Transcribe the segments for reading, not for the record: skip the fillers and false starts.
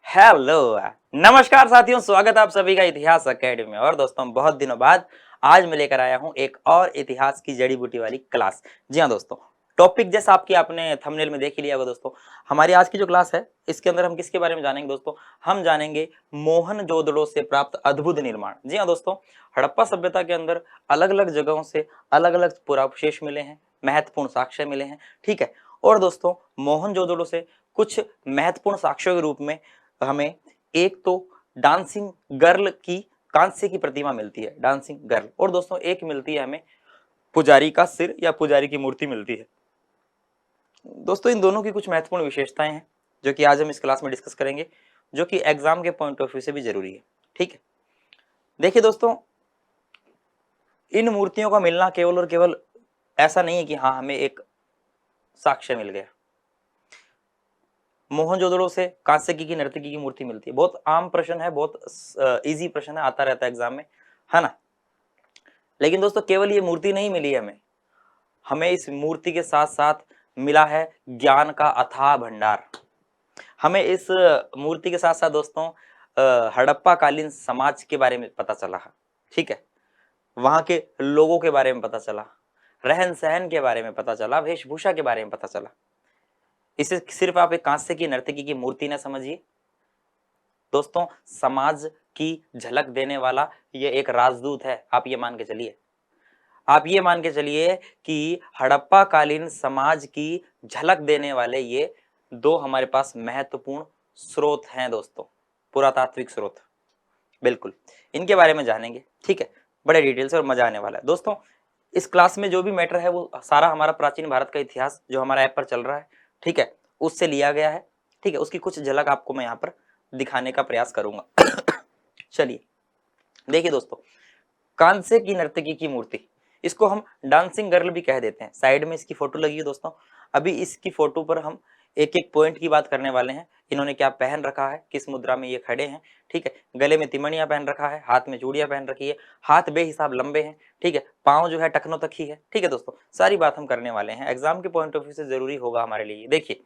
Hello नमस्कार साथियों, स्वागत है आप सभी का इतिहास एकेडमी में। और दोस्तों, बहुत दिनों बाद आज मैं लेकर आया हूं एक और इतिहास की जड़ी बूटी वाली क्लास। जी हां दोस्तों, टॉपिक जैसा आपने थंबनेल में देख ही लिया होगा दोस्तों। हमारी आज की जो क्लास है, इसके अंदर हम किसके बारे में जानेंगे दोस्तों? हम जानेंगे मोहनजोदड़ो से प्राप्त अद्भुत निर्माण। जी हाँ दोस्तों, हड़प्पा सभ्यता के अंदर अलग अलग जगहों से अलग अलग पुरावशेष मिले हैं, महत्वपूर्ण साक्ष्य मिले हैं। ठीक है। और दोस्तों, मोहनजोदड़ो से कुछ महत्वपूर्ण साक्ष्यों के रूप में हमें एक तो डांसिंग गर्ल की कांस्य की प्रतिमा मिलती है, डांसिंग गर्ल। और दोस्तों, एक मिलती है हमें पुजारी का सिर या पुजारी की मूर्ति मिलती है। दोस्तों, इन दोनों की कुछ महत्वपूर्ण विशेषताएं हैं जो कि आज हम इस क्लास में डिस्कस करेंगे, जो कि एग्जाम के पॉइंट ऑफ व्यू से भी जरूरी है। ठीक है। देखिए दोस्तों, इन मूर्तियों का मिलना केवल और केवल ऐसा नहीं है कि हाँ हमें एक साक्ष्य मिल गया। मोहनजोदड़ो से कांस्य की नर्तकी की मूर्ति मिलती है। बहुत आम प्रश्न है, बहुत इजी प्रश्न है, आता रहता है एग्जाम में, है ना। लेकिन दोस्तों, केवल ये मूर्ति नहीं मिली है हमें हमें इस मूर्ति के साथ साथ मिला है ज्ञान का अथाह भंडार। हमें इस मूर्ति के साथ साथ दोस्तों हड़प्पा कालीन समाज के बारे में पता चला है। ठीक है। वहां के लोगों के बारे में पता चला, रहन सहन के बारे में पता चला, वेशभूषा के बारे में पता चला। इसे सिर्फ आप एक कांस्य की नर्तकी की मूर्ति न समझिए दोस्तों, समाज की झलक देने वाला ये एक राजदूत है। आप ये मान के चलिए, आप ये मान के चलिए कि हड़प्पा कालीन समाज की झलक देने वाले ये दो हमारे पास महत्वपूर्ण स्रोत हैं दोस्तों, पुरातात्विक स्रोत। बिल्कुल, इनके बारे में जानेंगे। ठीक है, बड़े डिटेल से और मजा आने वाला है दोस्तों। इस क्लास में जो भी मैटर है वो सारा हमारा प्राचीन भारत का इतिहास जो हमारा ऐप पर चल रहा है, ठीक है, उससे लिया गया है। ठीक है, उसकी कुछ झलक आपको मैं यहाँ पर दिखाने का प्रयास करूंगा। चलिए देखिए दोस्तों, कांस्य की नर्तकी की मूर्ति, इसको हम डांसिंग गर्ल भी कह देते हैं। साइड में इसकी फोटो लगी है दोस्तों। अभी इसकी फोटो पर हम एक एक पॉइंट की बात करने वाले हैं। इन्होंने क्या पहन रखा है, किस मुद्रा में ये खड़े हैं। ठीक है, गले में तिमणिया पहन रखा है, हाथ में चूड़ियां पहन रखी है, हाथ बेहिसाब लंबे हैं। ठीक है, पाँव जो है टखनों तक ही है। ठीक है दोस्तों, सारी बात हम करने वाले हैं, एग्जाम के पॉइंट ऑफ व्यू से जरूरी होगा हमारे लिए। देखिए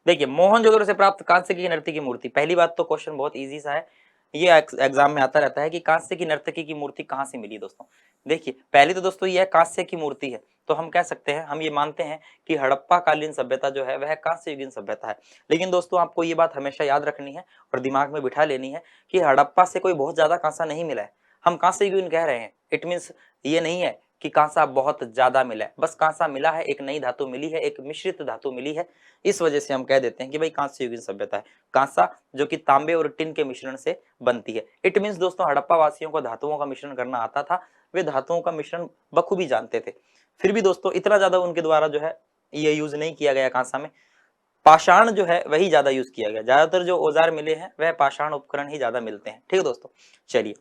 देखिए, मोहनजोदड़ो से प्राप्त कांस्य की नर्तकी की मूर्ति। पहली बात तो क्वेश्चन बहुत इजी सा है, ये एग्जाम में आता रहता है कि कांस्य की नर्तकी की मूर्ति कहाँ से मिली दोस्तों। देखिए, पहले तो दोस्तों यह कांस्य की मूर्ति है, तो हम कह सकते हैं, हम ये मानते हैं कि हड़प्पा कालीन सभ्यता जो है वह कांस्य युगीन सभ्यता है। लेकिन दोस्तों, आपको ये बात हमेशा याद रखनी है और दिमाग में बिठा लेनी है कि हड़प्पा से कोई बहुत ज्यादा कांसा नहीं मिला है। हम कांस्य युगीन कह रहे हैं, इट मीन्स ये नहीं है कि कांसा बहुत ज्यादा मिला है, बस कांसा मिला है, एक नई धातु मिली है, एक मिश्रित धातु मिली है। इस वजह से हम कह देते हैं कि भाई कांस्य युगीन सभ्यता है। कांसा जो कि तांबे और टिन के मिश्रण से बनती है। इट मीन्स दोस्तों, हड़प्पा वासियों को धातुओं का मिश्रण करना आता था, वे धातुओं का मिश्रण बखूबी जानते थे। फिर भी दोस्तों, इतना ज्यादा उनके द्वारा जो है ये यूज नहीं किया गया कांसा में। पाषाण जो है वही ज्यादा यूज किया गया। ज्यादातर जो औजार मिले हैं वह पाषाण उपकरण ही ज्यादा मिलते हैं। ठीक है दोस्तों, चलिए,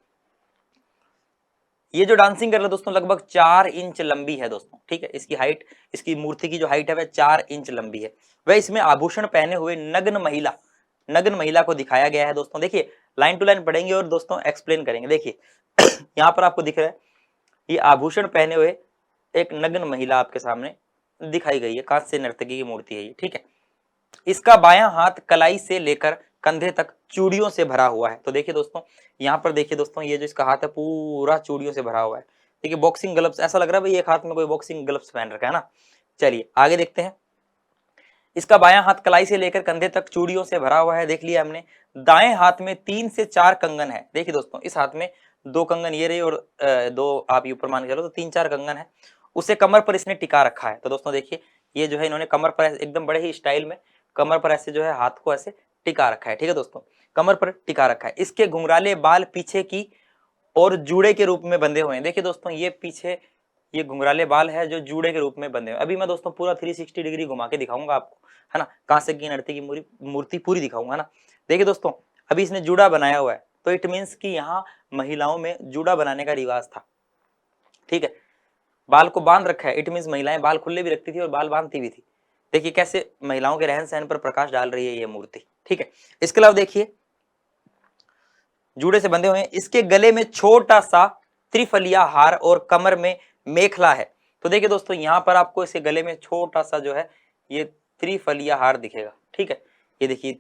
ये जो डांसिंग गर्ल है दोस्तों लगभग 4 इंच लंबी है दोस्तों। ठीक है, इसकी हाइट, इसकी मूर्ति की जो हाइट है वह 4 इंच लंबी है। वह इसमें आभूषण पहने हुए नग्न महिला को दिखाया गया है दोस्तों। देखिए, लाइन टू लाइन पढ़ेंगे और दोस्तों एक्सप्लेन करेंगे। देखिए यहाँ पर आपको दिख रहा है, ये आभूषण पहने हुए एक नग्न महिला आपके सामने दिखाई गई है। कांस्य नर्तकी की मूर्ति है ये। ठीक है, इसका बायां हाथ कलाई से लेकर कंधे तक चूड़ियों से भरा हुआ है। तो देखिए दोस्तों, यहाँ पर देखिए दोस्तों, ये जो इसका हाथ है पूरा चूड़ियों से भरा हुआ है। देखिए, बॉक्सिंग ग्लव्स, ऐसा लग रहा है भाई एक हाथ में कोई बॉक्सिंग ग्लव्स पहन रखा है ना। चलिए आगे देखते हैं। इसका बायां हाथ कलाई से लेकर कंधे तक चूड़ियों से भरा हुआ है, देख लिया हमने। दाएं हाथ में 3 से 4 कंगन है। देखिए दोस्तों, इस हाथ में 2 कंगन ये रहे और 2 आप ऊपर मान के चलो तो 3-4 कंगन है। उसे कमर पर इसने टिका रखा है। तो दोस्तों देखिए, ये जो है इन्होंने कमर पर एकदम बड़े ही स्टाइल में कमर पर ऐसे जो है हाथ को ऐसे टिका रखा है। ठीक है दोस्तों, कमर पर टिका रखा है। इसके घुंघराले बाल पीछे की और जूड़े के रूप में बंधे हुए हैं। देखिए दोस्तों, ये पीछे ये घुंघराले बाल है जो जूड़े के रूप में बंधे हुए। अभी मैं दोस्तों पूरा 360 डिग्री घुमा के दिखाऊंगा आपको, है ना, कांस्य की नर्तकी की मूर्ति पूरी दिखाऊंगा ना। देखिए दोस्तों, अभी इसने जूड़ा बनाया हुआ है, तो इट मीन्स कि यहाँ महिलाओं में जूड़ा बनाने का रिवाज था। ठीक है, बाल को बांध रखा है, इट मीन्स महिलाएं बाल खुले भी रखती थी और बाल बांधती भी थी। देखिए कैसे महिलाओं के रहन सहन पर प्रकाश डाल रही है ये मूर्ति। ठीक है, इसके अलावा देखिए, जूड़े से बंधे हुए हैं। इसके गले में छोटा सा त्रिफलिया हार और कमर में मेखला है। तो देखिए दोस्तों, यहां पर आपको इसके गले में छोटा सा जो है ये त्रिफलिया हार दिखेगा। ठीक है, ये देखिए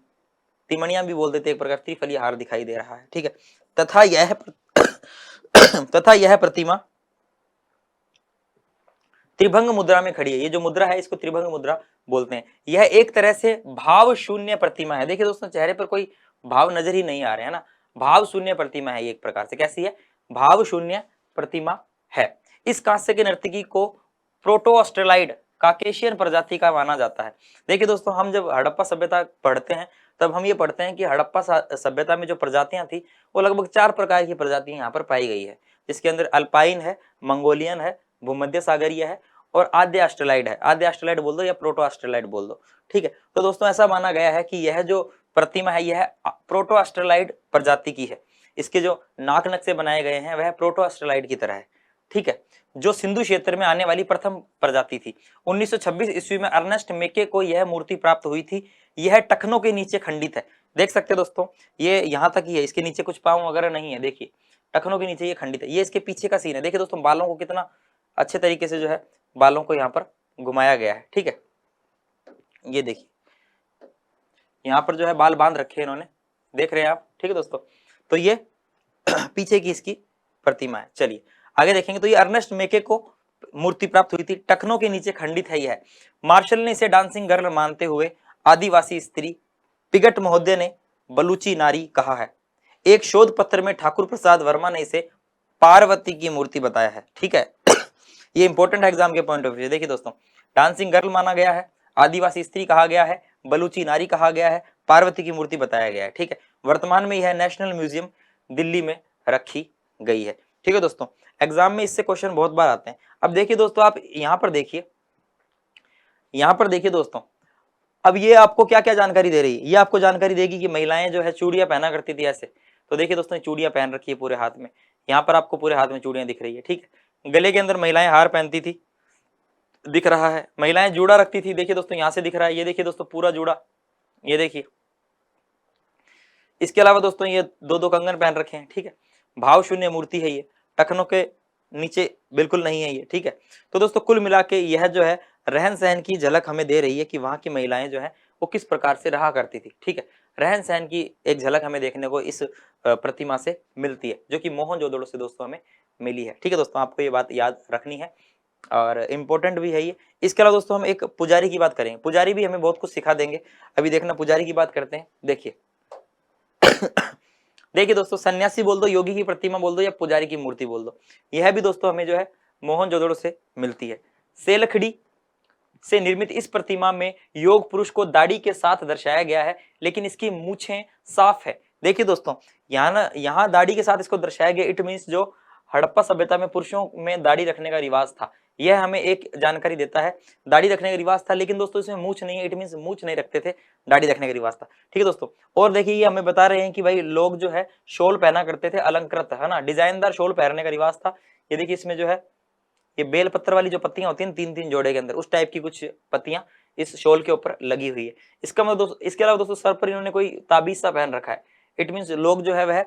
तिमणिया भी बोल देते एक प्रकार, त्रिफलीय हार दिखाई दे रहा है, ठीक है। तथा यह तथा यह प्रतिमा त्रिभंग मुद्रा में खड़ी है। ये जो मुद्रा है इसको त्रिभंग मुद्रा बोलते हैं। यह एक तरह से भाव शून्य प्रतिमा है। देखिए दोस्तों, चेहरे पर कोई भाव नजर ही नहीं आ रहे हैं ना, भाव शून्य प्रतिमा है ये एक प्रकार से। कैसी है? भाव शून्य प्रतिमा है। इस कांस्य के नर्तकी को प्रोटो ऑस्ट्रेलाइड काकेशियन प्रजाति का माना जाता है। देखिए दोस्तों, हम जब हड़प्पा सभ्यता पढ़ते हैं तब हम ये पढ़ते हैं कि हड़प्पा सभ्यता में जो प्रजातियां थी वो लगभग 4 प्रकार की प्रजातियां यहाँ पर पाई गई है, जिसके अंदर अल्पाइन है, मंगोलियन है, भूमध्य सागरीय है और आद्य ऑस्ट्रेलाइड है। आद्य ऑस्ट्रेलाइड बोल दो या प्रोटो ऑस्ट्रेलाइड बोल दो, ठीक है। तो दोस्तों ऐसा माना गया है कि यह जो प्रतिमा है यह प्रोटो ऑस्ट्रेलाइड प्रजाति की है। इसके जो नाक नक्शे बनाए गए हैं वह प्रोटो ऑस्ट्रेलाइड की तरह है, ठीक है, जो सिंधु क्षेत्र में आने वाली प्रथम प्रजाति थी। 1926 ईस्वी में अर्नेस्ट मेके को यह मूर्ति प्राप्त हुई थी। यह टखनों के नीचे खंडित है। देख सकते हैं दोस्तों, ये यहाँ तक ही है, इसके नीचे कुछ पाँव वगैरह नहीं है। देखिए टखनों के नीचे ये खंडित है। ये इसके पीछे का सीन है। देखिए दोस्तों, बालों को कितना अच्छे तरीके से जो है बालों को यहाँ पर घुमाया गया है, ठीक है। ये देखिए यहाँ पर जो है बाल बांध रखे हैं इन्होंने, देख रहे हैं आप, ठीक है दोस्तों। तो ये पीछे की इसकी प्रतिमा है। चलिए आगे देखेंगे। तो ये अर्नेस्ट मेके को मूर्ति प्राप्त हुई थी, टखनों के नीचे खंडित है यह। मार्शल ने इसे डांसिंग गर्ल मानते हुए आदिवासी स्त्री पिगट महोदय ने बलूची नारी कहा है। एक शोध पत्र में ठाकुर प्रसाद वर्मा ने इसे पार्वती की मूर्ति बताया है, ठीक है। ये इंपॉर्टेंट है एग्जाम के पॉइंट ऑफ व्यू। देखिए दोस्तों, डांसिंग गर्ल माना गया है, आदिवासी स्त्री कहा गया है, बलूची नारी कहा गया है, पार्वती की मूर्ति बताया गया है, ठीक है। वर्तमान में यह नेशनल म्यूजियम दिल्ली में रखी गई है, ठीक है दोस्तों। एग्जाम में इससे क्वेश्चन बहुत बार आते हैं। अब देखिए दोस्तों, आप यहाँ पर देखिए, यहाँ पर देखिए दोस्तों, अब ये आपको क्या क्या जानकारी दे रही है? ये आपको जानकारी देगी कि महिलाएं जो है चूड़ियां पहना करती थी ऐसे। तो देखिए दोस्तों, चूड़ियां पहन रखी है पूरे हाथ में, यहाँ पर आपको पूरे हाथ में चूड़ियां दिख रही है, ठीक है। गले के अंदर महिलाएं हार पहनती थी, दिख रहा है। महिलाएं जूड़ा रखती थी, देखिए दोस्तों यहाँ से दिख रहा है, ये देखिए दोस्तों पूरा जूड़ा, ये देखिए। इसके अलावा दोस्तों ये दो दो कंगन पहन रखे हैं, ठीक है। भाव शून्य मूर्ति है ये, टखनों के नीचे बिल्कुल नहीं है ये, ठीक है। तो दोस्तों कुल मिला के यह जो है रहन सहन की झलक हमें दे रही है कि वहां की महिलाएं जो है वो किस प्रकार से रहा करती थी, ठीक है। रहन सहन की एक झलक हमें देखने को इस प्रतिमा से मिलती है, जो कि मोहनजोदड़ो से दोस्तों हमें मिली है, ठीक है दोस्तों। आपको ये बात याद रखनी है और इम्पोर्टेंट भी है ये। इसके अलावा दोस्तों हम एक पुजारी की बात करेंगे। पुजारी भी हमें बहुत कुछ सिखा देंगे। अभी देखना, पुजारी की बात करते हैं। देखिए देखिए दोस्तों, सन्यासी बोल दो, योगी की प्रतिमा बोल दो या पुजारी की मूर्ति बोल दो, यह भी दोस्तों हमें जो है मोहनजोदड़ो से मिलती है। सेलखड़ी से निर्मित इस प्रतिमा में योग पुरुष को दाढ़ी के साथ दर्शाया गया है, लेकिन इसकी मूछें साफ है। देखिए दोस्तों, यहाँ दाढ़ी के साथ इसको दर्शाया गया, इट मीन्स जो हड़प्पा सभ्यता में पुरुषों में दाढ़ी रखने का रिवाज था, यह हमें एक जानकारी देता है। दाढ़ी रखने का रिवाज था, लेकिन दोस्तों इसमें मूछ नहीं है, इट मीन्स मूछ नहीं रखते थे, दाढ़ी रखने का रिवाज था, ठीक है दोस्तों। और देखिए ये हमें बता रहे हैं कि भाई लोग जो है शॉल पहना करते थे, अलंकृत, है ना, डिजाइनदार शॉल पहनने का रिवाज था। ये देखिए इसमें जो है ये बेल पत्र वाली जो पत्तियां होती हैं तीन तीन जोड़े के अंदर, उस टाइप की कुछ पत्तियां इस शॉल के ऊपर लगी हुई है। इसका मतलब दोस्तों, इसके अलावा दोस्तों सर पर इन्होंने कोई ताबीज सा पहन रखा है, इट मीन्स लोग जो है वह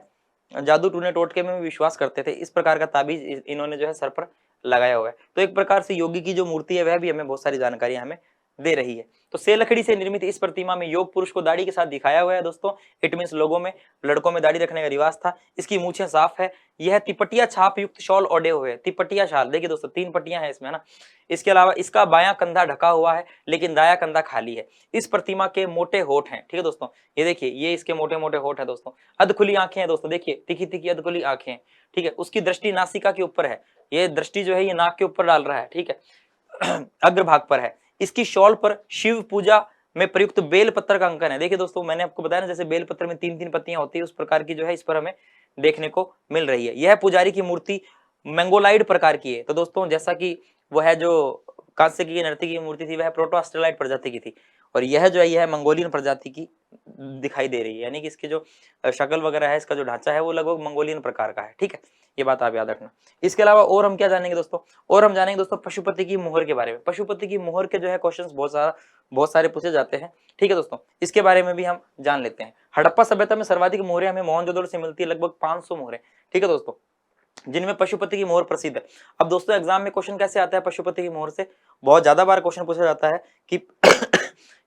जादू टूने टोटके में विश्वास करते थे, इस प्रकार का ताबीज इन्होंने जो है सर पर लगाया हुआ है। तो एक प्रकार से योगी की जो मूर्ति है वह भी हमें बहुत सारी जानकारी हमें दे रही है। तो सेलखड़ी से निर्मित इस प्रतिमा में योग पुरुष को दाढ़ी के साथ दिखाया हुआ है दोस्तों, इट मीन्स लोगों में, लड़कों में दाढ़ी रखने का रिवाज था। इसकी मूछें साफ है। यह तिपटिया छाप युक्त शॉल ओढ़े हुए है, तिपटिया शाल, देखिए दोस्तों 3 पट्टियां हैं इसमें ना। इसके अलावा इसका बायां कंधा ढका हुआ है, लेकिन दायां कंधा खाली है। इस प्रतिमा के मोटे होठ हैं, ठीक है दोस्तों, ये देखिए ये इसके मोटे मोटे होठ है दोस्तों। अधखुली आंखें हैं दोस्तों, देखिए तिखी तिखी अधखुली आंखें, ठीक है। उसकी दृष्टि नासिका के ऊपर है, ये दृष्टि जो है ये नाक के ऊपर डाल रहा है, ठीक है, अग्रभाग पर है। इसकी शॉल पर शिव पूजा में प्रयुक्त बेल पत्र का अंकन है। देखिए दोस्तों, मैंने आपको बताया ना, जैसे बेल पत्र में 3-3 पत्तियां होती है, उस प्रकार की जो है इस पर हमें देखने को मिल रही है। यह पुजारी की मूर्ति मंगोलाइड प्रकार की है। तो दोस्तों जैसा कि वह जो कांस्य की नर्तकी की मूर्ति थी वह प्रोटो ऑस्ट्रेलाइड प्रजाति की थी, और यह जो है यह मंगोलियन प्रजाति की दिखाई दे रही है, यानी कि इसकी जो शक्ल वगैरह है, इसका जो ढांचा है वो लगभग मंगोलियन प्रकार का है, ठीक है। ये बात आप याद रखना। इसके अलावा और हम क्या जानेंगे दोस्तों, और हम जानेंगे दोस्तों पशुपति की मोहर के बारे में। पशुपति की मोहर के जो है क्वेश्चंस बहुत सारे पूछे जाते हैं, ठीक है दोस्तों, इसके बारे में भी हम जान लेते हैं। हड़प्पा सभ्यता में सर्वाधिक मोहरें हमें मोहनजोदड़ो से मिलती है, लगभग 500 मोहरें, ठीक है दोस्तों, जिनमें पशुपति की मोहर प्रसिद्ध है। अब दोस्तों एग्जाम में क्वेश्चन कैसे आता है पशुपति की मोहर से, बहुत ज्यादा बार क्वेश्चन पूछा जाता है कि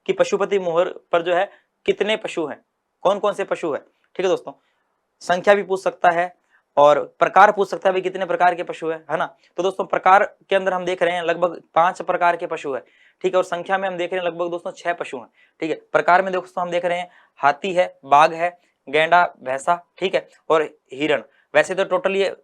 कि पशुपति मोहर पर जो है कितने पशु हैं, कौन कौन से पशु है, ठीक है दोस्तों। संख्या भी पूछ सकता है और प्रकार पूछ सकता है, भाई कितने प्रकार के पशु है ना। तो दोस्तों प्रकार के अंदर हम देख रहे हैं लगभग 5 प्रकार के पशु है, ठीक है। और संख्या में हम देख रहे हैं लगभग दोस्तों 6 पशु हैं, ठीक है। प्रकार में दोस्तों हम देख रहे हैं हाथी है, बाघ है, गैंडा, भैंसा, ठीक है, और हिरण। वैसे तो टोटल ये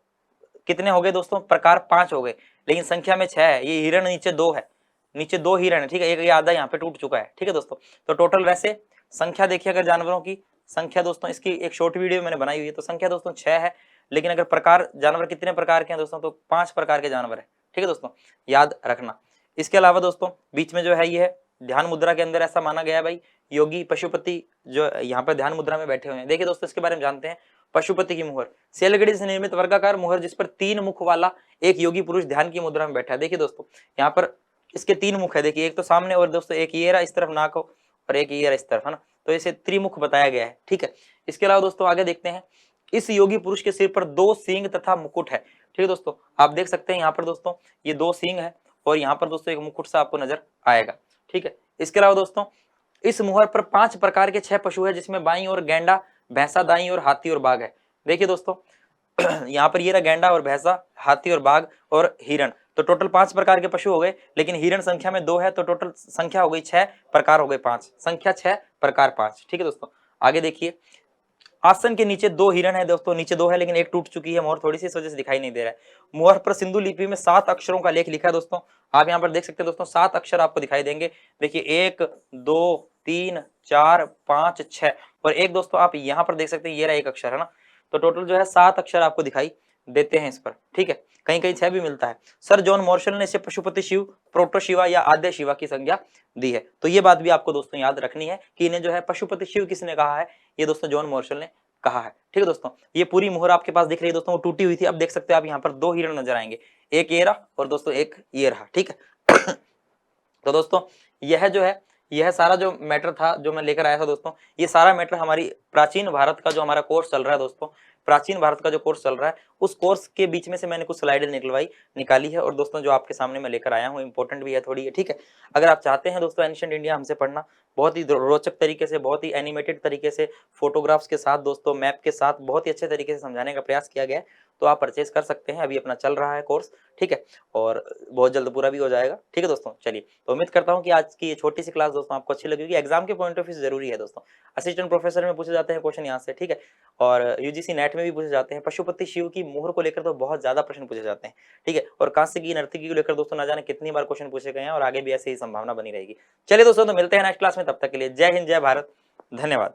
कितने हो गए दोस्तों, प्रकार 5 हो गए, लेकिन संख्या में 6 है। ये हिरण नीचे 2 है, नीचे 2 हिरण है, ठीक है। एक ये आधा यहाँ पे टूट चुका है, ठीक है दोस्तों। तो टोटल वैसे संख्या देखिए अगर जानवरों की संख्या दोस्तों, इसकी एक शॉर्ट वीडियो मैंने बनाई हुई है, तो संख्या दोस्तों 6 है। लेकिन अगर प्रकार जानवर कितने प्रकार के हैं दोस्तों, तो 5 प्रकार के जानवर है, ठीक है दोस्तों, याद रखना। इसके अलावा दोस्तों बीच में जो है ये है ध्यान मुद्रा के अंदर ऐसा माना गया है भाई, योगी पशुपति जो यहाँ पर ध्यान मुद्रा में बैठे हुए हैं। देखिए दोस्तों इसके बारे में जानते हैं। पशुपति की मुहर, सेलगड़ी से निर्मित वर्गाकार मुहर जिस पर 3 मुख वाला एक योगी पुरुष ध्यान की मुद्रा में बैठा है। देखिए दोस्तों यहाँ पर इसके 3 मुख है, देखिए एक तो सामने और दोस्तों एक ये रहा इस तरफ नाक हो और एक ये रहा इस तरफ, है ना। तो इसे त्रिमुख बताया गया है, ठीक है। इसके अलावा दोस्तों आगे देखते हैं, इस योगी पुरुष के सिर पर 2 सींग तथा मुकुट है, ठीक है दोस्तों। आप देख सकते हैं यहाँ पर दोस्तों ये 2 सींग है और यहाँ पर दोस्तों एक मुकुट सा आपको नजर आएगा, ठीक है। इसके अलावा दोस्तों इस मुहर पर 5 प्रकार के 6 पशु है, जिसमें बाईं और गैंडा, भैंसा दाईं और हाथी और बाघ है। देखिए दोस्तों यहाँ पर ये रहा गैंडा और भैंसा, हाथी और बाघ और हिरण। तो टोटल 5 प्रकार के पशु हो गए, लेकिन हिरण संख्या में 2 है, तो टोटल संख्या हो गई 6, प्रकार हो गए 5, संख्या 6 प्रकार 5, ठीक है दोस्तों। आगे देखिए, आसन के नीचे 2 हिरण है दोस्तों, नीचे 2 है लेकिन एक टूट चुकी है मोहर थोड़ी सी, इस वजह से दिखाई नहीं दे रहा है। मुहर पर सिंधु लिपि में 7 अक्षरों का लेख लिखा है दोस्तों। आप यहाँ पर देख सकते हैं दोस्तों 7 अक्षर आपको दिखाई देंगे। देखिए 1 2 3 4 5 6 और एक दोस्तों आप यहाँ पर देख सकते हैं ये रहा एक अक्षर, है ना। तो टोटल जो है 7 अक्षर आपको दिखाई देते हैं इस पर, ठीक है। कहीं कहीं 6 भी मिलता है। सर जॉन मॉर्शल ने इसे पशुपति शिव, प्रोटो शिवा या आद्य शिवा की संज्ञा दी है। तो ये बात भी आपको दोस्तों याद रखनी है कि इन्हें जो है पशुपति शिव किसने कहा है, ये दोस्तों जॉन मॉर्शल ने कहा है, ठीक है दोस्तों। ये पूरी मुहर आपके पास दिख रही है दोस्तों, वो टूटी हुई थी। अब देख सकते हैं आप यहाँ पर 2 हिरण नजर आएंगे, एक ये रहा और दोस्तों एक ये रहा, ठीक है। तो दोस्तों यह जो है, यह सारा जो मैटर था जो मैं लेकर आया था दोस्तों, ये सारा मैटर हमारी प्राचीन भारत का जो हमारा कोर्स चल रहा है दोस्तों, प्राचीन भारत का जो कोर्स चल रहा है उस कोर्स के बीच में से मैंने कुछ स्लाइडें निकाली है। और दोस्तों जो आपके सामने मैं लेकर आया हूँ इंपॉर्टेंट भी है थोड़ी है, ठीक है। अगर आप चाहते हैं दोस्तों एंशिएंट इंडिया हमसे पढ़ना बहुत ही रोचक तरीके से, बहुत ही एनिमेटेड तरीके से, फोटोग्राफ्स के साथ दोस्तों, मैप के साथ बहुत ही अच्छे तरीके से समझाने का प्रयास किया गया है, तो आप परचेज कर सकते हैं। अभी अपना चल रहा है कोर्स, ठीक है, और बहुत जल्द पूरा भी हो जाएगा, ठीक है दोस्तों। चलिए, तो उम्मीद करता हूँ कि आज की ये छोटी सी क्लास दोस्तों आपको अच्छी लगी होगी। एग्जाम के पॉइंट ऑफ व्यू से जरूरी है दोस्तों, असिस्टेंट प्रोफेसर में पूछे जाते हैं क्वेश्चन यहाँ से, ठीक है, और यूजीसी नेट में भी पूछे जाते हैं। पशुपति शिव की मुहर को लेकर तो बहुत ज्यादा प्रश्न पूछे जाते हैं, ठीक है। और कांस्य की नर्तकी को लेकर दोस्तों ना जाने कितनी बार क्वेश्चन पूछे गए हैं और आगे भी ऐसे ही संभावना बनी रहेगी। चलिए दोस्तों, तो मिलते हैं नेक्स्ट क्लास में, तब तक के लिए जय हिंद, जय भारत, धन्यवाद।